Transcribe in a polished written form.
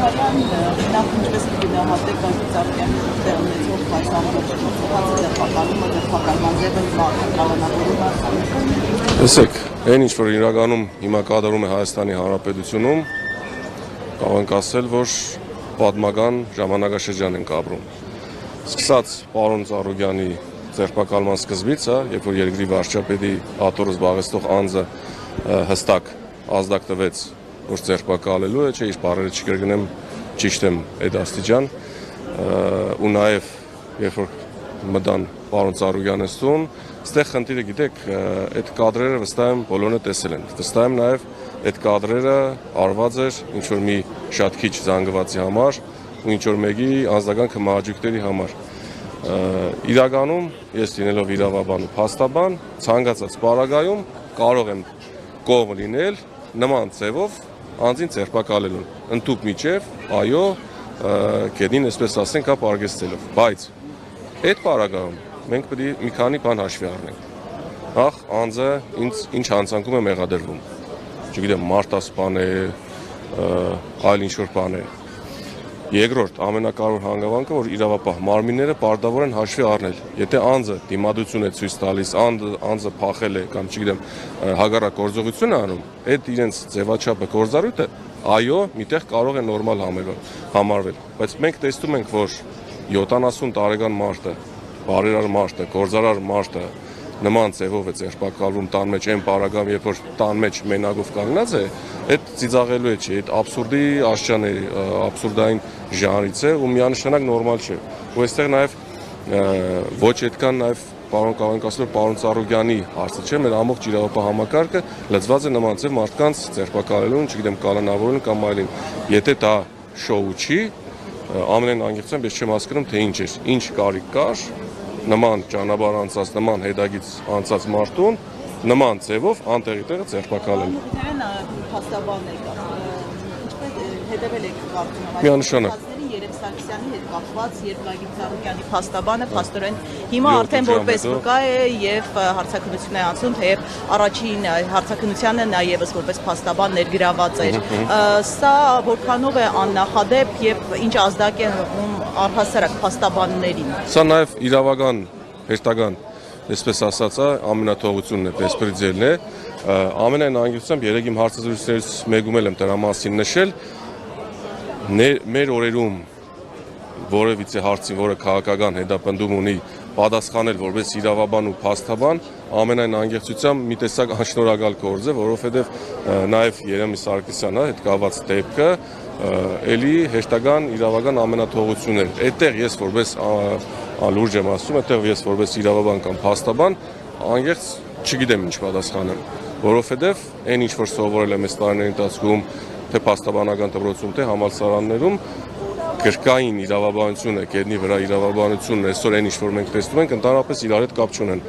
Զաքարյան նախ ինչպես գնահատեք Գագիկ Ծառուկյանի տեղ ունեցող այս ամբողջացած ձերբակալումը, ձերբակալման ձևը կալանավորումը։ Տեսեք, այն ինչ որ իրականում հիմա կատարում է Հայաստանի Հանրապետությունում, կարող ենք ասել, որ պատմական ժամանակաշրջան ենք ապրում։ Սկսած պարոն Ծառուկյանի ձերբակալման սկզբից, երբ որ երկրի վարչապետի աթոռը զբաղեցնող անձը հստակ ազդակ տվեց, որ ձերբակալելու է, չէ, իր բառերը չկրկնեմ, ճիշտ եմ այդ աստիճան, ու նաև երբ որ մտան պարոն Ծառուկյանը ստուն, այստեղ խնդիրը գիտեք, այդ կադրերը վստահ եմ բոլորը տեսել են։ Վստահ եմ նաև այդ կադրերը արված էր ինչ որ մի շատ քիչ զանգվածի համար ու ինչ որ մեկի անձնական քմահաճույքների համար։ Իրականում ես լինելով իրավաբան ու փաստաբան, ցանկացած պարագայում կարող եմ կողմ լինել նման ձևով անձին ձերբակալելուն, ընդհուպ միջև, այո, կետին, այսպես ասենք, կապ արգեստելով, բայց այդ պարագայում մենք պետք է մի քանի բան հաշվի առնենք։ Նախ անձը ինչ հանցանքում է մեղադրվում, չգիտեմ, մարտասպան է, այլ ինչ-որ բան է։ Երկրորդ, ամենակարևոր հանգամանքը, որ իրավապահ մարմինները պարտավոր են հաշվի առնել։ Եթե անձը դիմադրություն է ցույց տալիս, անձը փախել է կամ չգիտեմ, հակառակ գործողություն է անում, այդ իրենց ձևաչափը գործառույթը, այո, միտեղ կարող է նորմալ համարվել, բայց մենք տեսնում ենք, որ 70 տարեկան մարդը, բարերար մարդը, գործարար մարդը նման ձևով է ձերբակալվում տան մեջ այն պարագայում, երբ որ տան մեջ մենակով կանգնած է, այդ ծիծաղելու է չի, այդ աբսուրդի աշճան է, աբսուրդային ժանրից է ու միանշանակ նորմալ չէ։ Ու այստեղ նաև ոչ այդքան նաև կարող ենք ասել, որ պարոն Ծառուկյանի հարցը չէ, մեր ամբողջ իրավապահ համակարգը լծված է նման ձև մարդկանց ձերբակալելուն, չգիտեմ, կալանավորելուն կամ այլն։ Եթե դա շոու չի, ամենայն անկեղծությամբ ես չեմ հասկանում, թե ինչ էր, ինչ կարիք կար նման ճանապարհ անցած, նման հետագից անցած մարդուն նման ձևով անտեղի տեղը ձերբակալել։ Փաստաբանն եք, ինչպես հետևել եք կարծում եմ միանշանակ Երեք Սարգսյանի հետ կապված, երբ Գագիկ Ծառուկյանի փաստաբանը փաստորեն հիմա արդեն որպես վկա է եւ հարցաքննություն է անցնում, թեև առաջին հարցաքննությանը նա եւս որպես փաստաբան ներգրաված էր։ Սա որքանով է աննախադեպ եւ ինչ ազդակ է հղում առհասարակ փաստաբաններին։ Սա նաեւ իրավական, հերթական, այսպես ասած, ամենաթողությունն է, բեսպրիձելն է։ Ամենայն անկեղծությամբ երեք իմ հարցազրույցներից մեկում եմ դրա մասին նշել։ Մեր օրերում որևիցե հարցին, որը քաղաքական հետապնդում ունի, պատասխանել որպես իրավաբան ու փաստաբան, ամենայն անկեղծությամբ մի տեսակ անշնորհակալ գործ է, որովհետև նաև Երեմի Սարգսյանը հետ կապված դեպքը էլի հեշտական իրավական ամենաթողությունն էր։ Այդտեղ ես որպես լուրջ եմ ասում, այդտեղ ես որպես իրավաբան կամ փաստաբան անկեղծ չգիտեմ ինչ պատասխանեմ, որովհետև այն ինչ որ սովորել եմ այս տարիների ընթացքում թե փաստաբանական դպրոցում, թե համալսարաններում գրքային իրավաբանությունը, գետնի վրա իրավաբանությունն այսօր այն ինչ որ մենք տեսնում ենք, ընդհանրապես իրար հետ կապ չունեն։